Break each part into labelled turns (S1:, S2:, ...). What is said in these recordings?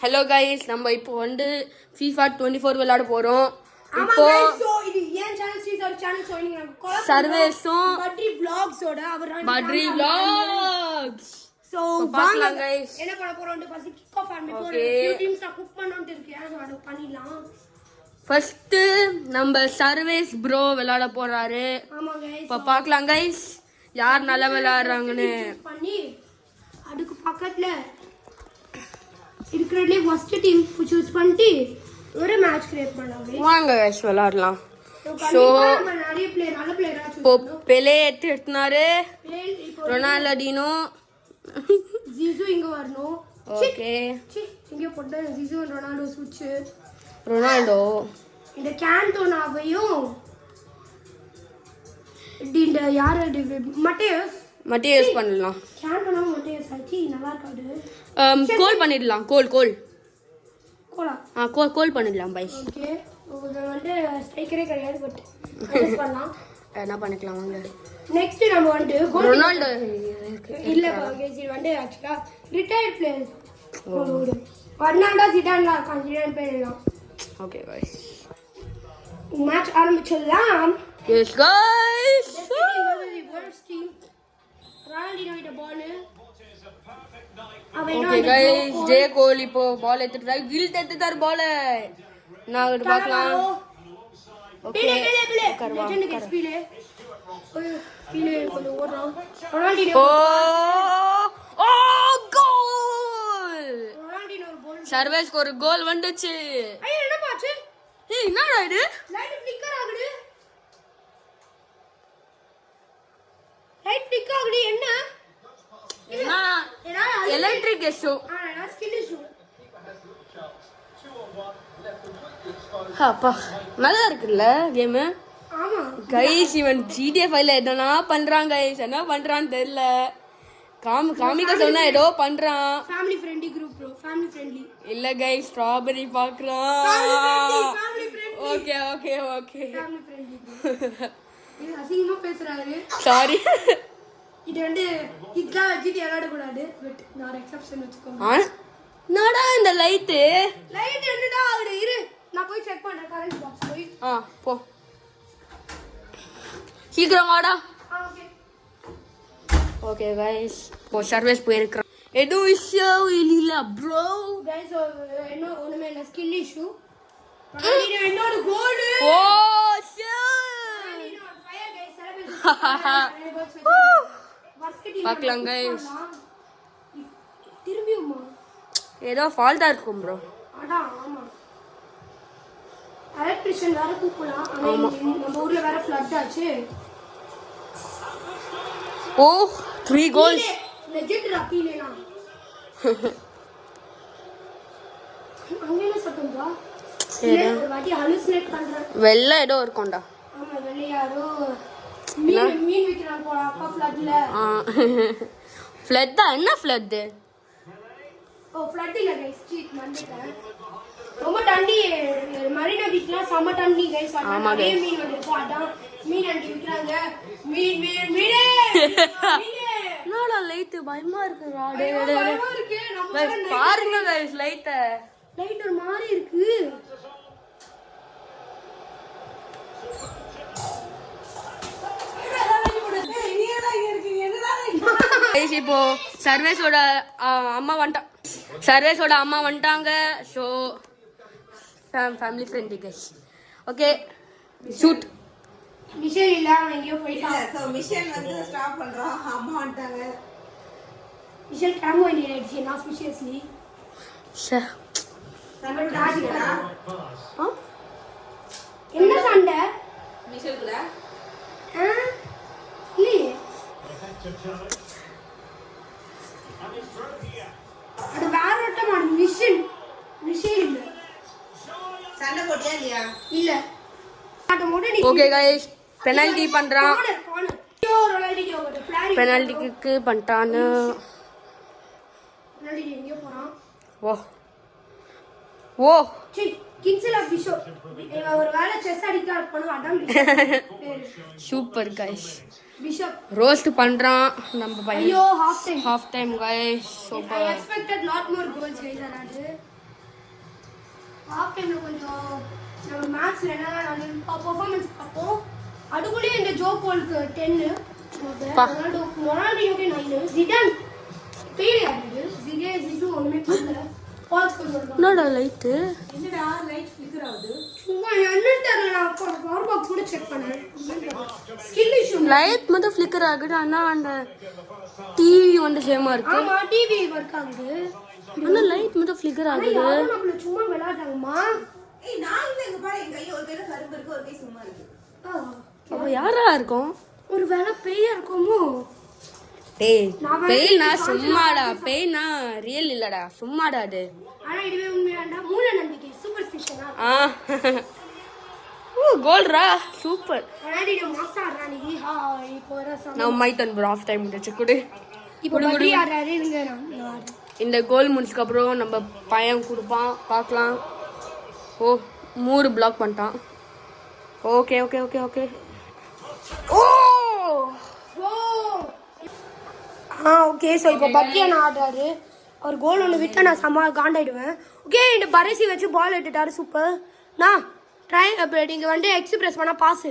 S1: Hello guys, நம்ம இப்போ வந்து FIFA 24 விளையாட போறோம். இப்போ
S2: இது ஏன் சேனல் நீங்க
S1: சர்வேஸும்
S2: பட்ரி vlogsோட
S1: பட்ரி vlogs
S2: சோ
S1: வாங்க கைஸ்.
S2: என்ன பண்ண போறோம்னு ஃபர்ஸ்ட் கிக் ஆஃப் பண்ணி போறோம். ஃபியூ டீம்ஸ் நான் குக் பண்ணனும்னு இருக்கேன். அது பண்ணிடலாம்.
S1: ஃபர்ஸ்ட் நம்ம சர்வேஸ் ப்ரோ விளையாட போறாரு.
S2: ஆமா கைஸ்.
S1: இப்போ பார்க்கலாம் கைஸ் யார் நல்லா விளையாடுறாங்கன்னு.
S2: பண்ணி அதுக்கு பக்கத்துல இருக்கிறதுல ஃபர்ஸ்ட் டீம் சூஸ் பண்ணிட்டு ஒரு மேட்ச் கிரியேட் பண்ணலாம்.
S1: வாங்க கைஸ் விளையாடலாம். சோ
S2: நிறைய பிளேயர் நல்ல பிளேயரா
S1: இப்போ பெலே எடுத்துனாரு. ரொனால்டினோ
S2: ஜிசு இங்க வரணும்.
S1: ஓகே
S2: இங்க போட்ட ஜிசு ரொனால்டோ ஸ்விட்ச்.
S1: ரொனால்டோ
S2: இந்த கேண்டோனாவையும் இந்த யார் மட்டேஸ்
S1: பண்ணலாம்.
S2: கேண்டோனா மட்டேஸ் ஆச்சி நல்லா இருக்காது.
S1: கோல் பண்ணிடலாம். கோலா கோல் பண்ணிடலாம் பை.
S2: ஓகே இது வந்து ஸ்ட்ரைக்கரே கிடையாது பட் அட்ஜஸ்ட் பண்ணலாம்.
S1: என்ன பண்ணிக்கலாம் வாங்க.
S2: நெக்ஸ்ட் நம்ம வந்து
S1: ரொனால்டோ
S2: இல்ல गाइस இது வந்து एक्चुअली ரிட்டையர்ட் பிளேயர். வர்னாண்டோ ஜிடான்ல கன்சிடர் பண்ணலாம்.
S1: ஓகே गाइस
S2: மேட்ச் ஆரம்பிச்சலாம்.
S1: எஸ் गाइस
S2: ரொனால்டினோ இந்த பால்
S1: ஓகே गाइस ஜே கோலி இப்போ பால் எடுத்துட்டாரு. கில்ட் எடுத்துட்டாரு பால். நான் வந்து பார்க்கலாம். ஓகே
S2: லெஜெண்ட் எக்ஸ்பீலே பீலே கொஞ்சம் ஓடுறான். ரொனால்டினோ
S1: ஓ கோல்.
S2: ரொனால்டினோ ஒரு கோல்.
S1: சர்வேஸ்க்கு ஒரு கோல் வந்துச்சு.
S2: ஐயோ என்ன பாச்சு?
S1: ஏய் என்னடா இது?
S2: லைட் ஃபிளிக்கர் ஆகுது. லைட் ஃபிளிக் ஆகுது என்ன?
S1: என்ன எலக்ட்ரிக் இஷ்யூ.
S2: நான் ஸ்கில் இஷ்யூ.
S1: அப்பா நல்லா இருக்குல்ல கேம்.
S2: ஆமா
S1: கைஸ் இவன் GTA 5ல என்னன்னா பண்றான் கைஸ். என்ன பண்றான்னு தெரியல. காமிக்க சொன்னா ஏதோ பண்றான்.
S2: Family friendly group bro. Family friendly
S1: இல்ல கைஸ் ஸ்ட்ராபெரி பார்க்கறான்.
S2: Family friendly
S1: okay
S2: family friendly. இது அசிங்கமா பேசுறாரு.
S1: சாரி.
S2: இது வந்து இதெல்லாம் வச்சுட்டு விளையாட கூடாது. பட் நான் எக்ஸெப்ஷன் வச்சுக்கோங்க.
S1: என்னடா இந்த லைட்
S2: என்னடா ஆகுது? இரு நான் போய் செக் பண்றேன். கரண்ட் பாக்ஸ் போய்
S1: போ சீக்கிரம் வாடா.
S2: ஓகே
S1: ஓகே गाइस இப்போ சர்வீஸ் போயிருக்கேன். எதுவும் இஷ்யூ இல்ல ப்ரோ.
S2: गाइस என்ன ஒண்ணுமே இல்ல. Skill issue. ரொனால்டினோ இன்னொரு goal.
S1: Oh shit.
S2: Fire guys celebrate
S1: பார்க்கலாம் गाइस.
S2: திரும்பியுமா
S1: ஏதோ ஃபால்ட்டா இருக்கும் ப்ரோ.
S2: அடா ஆமா எலக்ட்ரிஷியன் வேற கூப்பிடலாம். ஆனா நம்ம ஊர்ல வேற ஃப்ளட் ஆச்சு.
S1: ஓ 3 கோல்ஸ்.
S2: லெஜெண்ட் ராக்கிலேனா அங்க என்ன சொல்றா? ஒரு வாட்டி ஹலுசினேட் பண்றேன்.
S1: வெள்ள ஏதோ இருக்கும்டா.
S2: ஆமா வெள்ளையாரோ மீன் விக்கிறான் போல அப்பா ஃப்ளட்ல.
S1: ஃப்ளட் என்ன ஃப்ளட்?
S2: ஓ ஃப்ளட் இல்ல गाइस ஸ்ட்ரீட் மண்டிட்டேன். ரொம்ப தண்ணி மரீனா பீச்ல சம தண்ணி गाइस. நிறைய மீன் வந்துருக்கு. அதான் மீன் அண்டி விக்கிறாங்க. மீனே
S1: என்னடா லைட் பயமா இருக்குடா.
S2: பயமா இருக்கு. நம்ம
S1: பாருங்க गाइस லைட்
S2: ஒரு மாதிரி இருக்கு.
S1: இப்போ சர்வேஸோட அம்மா வந்துட்டாங்க. So family friendly guys. Okay shoot.
S2: Mission இல்ல எங்கயோ போயிட்டான்.
S3: சோ மிஷன் வந்து ஸ்டாப் பண்றோம். அம்மா வந்துட்டாங்க.
S2: மிஷன் கேமோ இந்தியன் எடிஷன் ஆஸ்பிஷியஸ்லி. என்ன சண்டை
S3: மிஷன்ல
S2: இல்லையே. அது வேற ஒருத்தமான மிஷன் இல்ல.
S3: சண்டை போட்டியா இல்லையா?
S2: இல்ல
S1: ஓகே गाइस பெனல்டி பண்றான். பெனல்டி கிக் பண்ணிட்டானு.
S2: பெனல்டி எங்க போறான்?
S1: ஓ
S2: கிங்ஸ்ல பிஷப் ஒரு வேளை செஸ் அடிக்க பண்ணு. அதான்
S1: சூப்பர் गाइस.
S2: பிஷப்
S1: ரோஸ்ட் பண்றான் நம்ம பையன்.
S2: ஐயோ half time
S1: guys.
S2: Super. I expected lot more goals guys. Half டைம்ல கொஞ்சம் நம்ம மேட்ச்ல என்ன பெர்ஃபார்மன்ஸ் பார்த்தோம். அதுக்குள்ளேயே இந்த ஜோ போலுக்கு 10 ரொனால்டோக்கு 9 ஜிடான் பேர் யாரு ஜிசு ஒண்ணுமே பண்ணல. பால்ஸ் கொண்டு
S1: என்னடா லைட்டு
S3: என்னடா லைட் ஃபிளிக்கர் ஆகுது?
S2: சும்மா என்ன தெரியல. நான் பவர் பாக்ஸ் கூட செக் பண்ணேன். Skill issue.
S1: லைட் மட்டும் ஃபிளிக்கர் ஆகுது. ஆனா அந்த டிவி வந்து சேமா இருக்கு.
S2: ஆமா டிவி ஒர்க் ஆகுது.
S1: ஆனா லைட் மட்டும் ஃபிளிக்கர் ஆகுது.
S2: யாரும் நம்மள சும்மா விளையாடுறாங்கம்மா.
S3: ஏய் நான் எங்க பாரு என் கையில ஒரு கையில கரும்பு இருக்கு ஒரு கை சும்மா இருக்கு.
S1: அப்ப யாரா இருக்கும்?
S2: ஒரு வேளை பேயா இருக்குமோ?
S1: டேய் பேய்னா சும்மாடா. பேய்னா ரியல் இல்லடா, சும்மாடா அது.
S2: ஆனா இதுவே உண்மையாண்டா மூல நம்பிக்கை சூப்பர்ஸ்டிஷனா.
S1: கோல்ரா சூப்பர்.
S2: ரொனால்டோ மாஸ் ஆடுறானே. இப்போ வர
S1: நான் மைத்தன் ப்ரோ ஆஃப் டைம் முடிச்சு குடு.
S2: இப்போ படி ஆடுறாரு. இருங்க நான்
S1: இந்த கோல் முடிச்சதுக்கு அப்புறம் நம்ம பையன் கொடுப்பான் பார்க்கலாம். ஓ 3 பிளாக் பண்ணிட்டான். Okay okay okay okay. Oh
S2: okay. So இப்போ பக்கியா நான் ஆடுறாரு. அவர் கோல் ஒன்று விட்டா நான் செம்ம காண்டாயிடுவேன். ஓகே இந்த பரசி வச்சு பால் எடுத்துட்டாரு. சூப்பர். நான் ட்ரை அப்போ நீங்கள் வந்து எக்ஸ்பிரஸ் பண்ணால் பாஸு.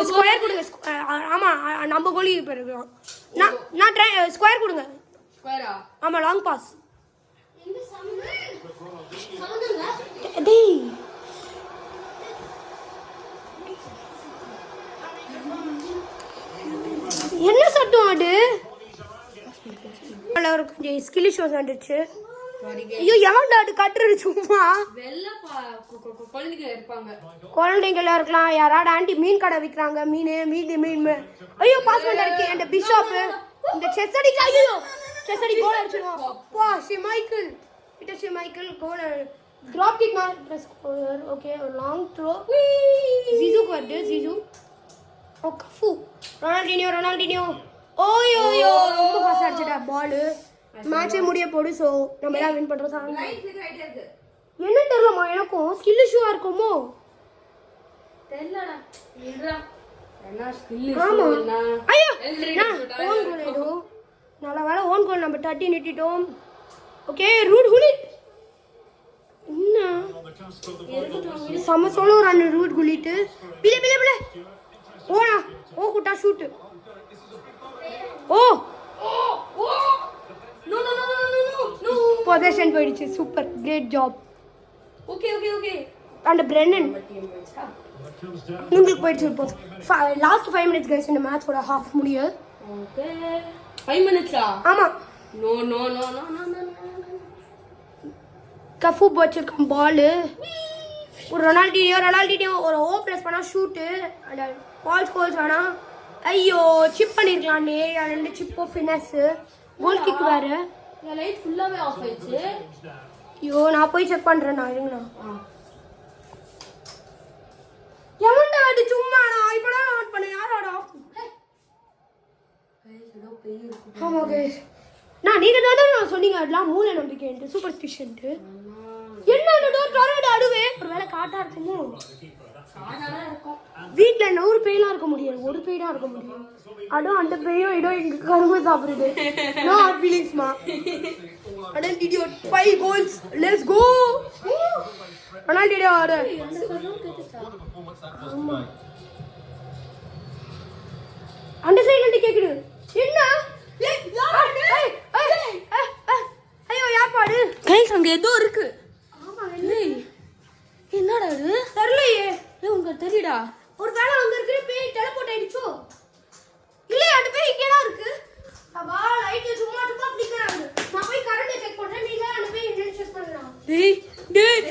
S2: ஸ்கொயர் கொடுங்க. ஆமாம் நம்ம கோலி போயிருக்கோம். நான் ட்ரை ஸ்கொயர் கொடுங்க. ஆமாம் லாங் பாஸ். டேய் என்ன சட்டம் அது? கொஞ்சம் ஸ்கில் ஷோஸ் வந்துச்சு. ஐயோ எவன்டா அது கட்டுறது? சும்மா குழந்தைங்களா இருக்கலாம். யாராவது ஆண்டி மீன் கடை விற்கிறாங்க. மீன் ஐயோ பாஸ் பண்ணிருக்கு. அந்த பிஷாப் இந்த செஸ் அடிக்க. ஐயோ செஸ் அடி கோல் அடிச்சிடுவான். வா ஷிமைக்கல் இட்ட ஷிமைக்கல் கோல் டிராப் கிக் மார் பிரஸ் ஸ்கோர். ஓகே ஒரு லாங் த்ரோ. ஜிஜுக்கு வருது. ஜிஜு ஓ கஃபு. ரொனால்டினியோ ஓயோயோ ரொம்ப பாஸ் அடிச்சிட்டா பால். மேட்சே முடிய போடு. ஸோ நம்ம எல்லாம் வின் பண்ணுறோம். என்ன தெரியலம்மா எனக்கும் ஸ்கில் இஷ்யூவாக இருக்குமோ
S1: தெரியலடா.
S2: ஆமா ஐயோ ஓன் கோல் ஏதோ நல்ல வேலை. ஓன் கோல் நம்ம தட்டி நிட்டிட்டோம். ஓகே ரூட் குலிட் என்ன செம்ம சோளம் ஒரு அண்ணன் ரூட் குலிட்டு பிள்ளை பிள்ளை பிள்ளை ஓனா ஓ குட்டா ஷூட்டு. ஓ பொசிஷன் போயிடுச்சு. Super great job.
S1: Okay okay okay.
S2: And பிரென்னன் உங்களுக்கு போயிடுச்சு. Last 5 minutes guys. இந்த மேட்சோட ஹாஃப் முடிய.
S1: ஓகே 5 minutes-ஆ?
S2: ஆமா.
S1: No no no no no no.
S2: Cafu வச்சிருக்கான் பால். ஒரு ரொனால்டினியோ ஒரு ஓ பிரஸ் பண்ணா ஷூட்டு. அந்த பால் ஸ்கோர்ஸ் வேணா. ஐயோ சிப் பண்ணிருக்கலாம்னே. 2 சிப்போ ஃபினஸ். கோல் கிக் வேற.
S1: இந்த லைட் ஃபுல்லாவே ஆஃப் ஆயிடுச்சு.
S2: ஐயோ நான் போய் செக் பண்றேன். நான் இருங்கண்ணா. எவன்டா அது? சும்மா நான் இப்பதான் ஆன் பண்ணேன். யாரோட ஆஃப்? ஆமா கைஸ். நீங்க தான் சொன்னீங்க அதெல்லாம் மூல நம்பிக்கை சூப்பர்ஸ்டிஷன்ட்டு. என்ன டோர் அடுவே ஒரு வேளை காட்டா இருக்குமோ? வீட்டுல 100 பேய்லாம் இருக்க முடியாது. ஒரு பேய் தான் இருக்க முடியும். அதுவும் அந்த பேயும் இதோ எங்க கரும்பு சாப்பிடுது. நோ ஹார்ட் ஃபீலிங்ஸ்மா. அடன் idiot 5 goals. Let's go. Ronaldo ஆடு. அந்த சைடுல இருந்து கேக்குது. என்ன? ஐயோ யார் பாடு?
S1: கைஸ் அங்க ஏதோ இருக்கு.
S2: ஆமா
S1: என்னடா இது?
S2: தெரியலையே.
S1: உங்களுக்கு தெரியுடா?
S2: ஒரு வேளை அங்க இருக்கிற பேய் டெலிபோர்ட் ஆயிடுச்சோ? இல்லையே அந்த பேய் இங்கே தான் இருக்கு. அப்பா லைட் சும்மா ஃபிளிக்கர் ஆகுது. நான் போய் கரண்ட் செக் பண்றேன். நீங்க அந்த பேய் என்ன செக் பண்ணலாம்.
S1: டேய் டேய்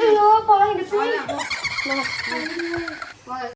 S2: ஐயோ பா இந்த பேய்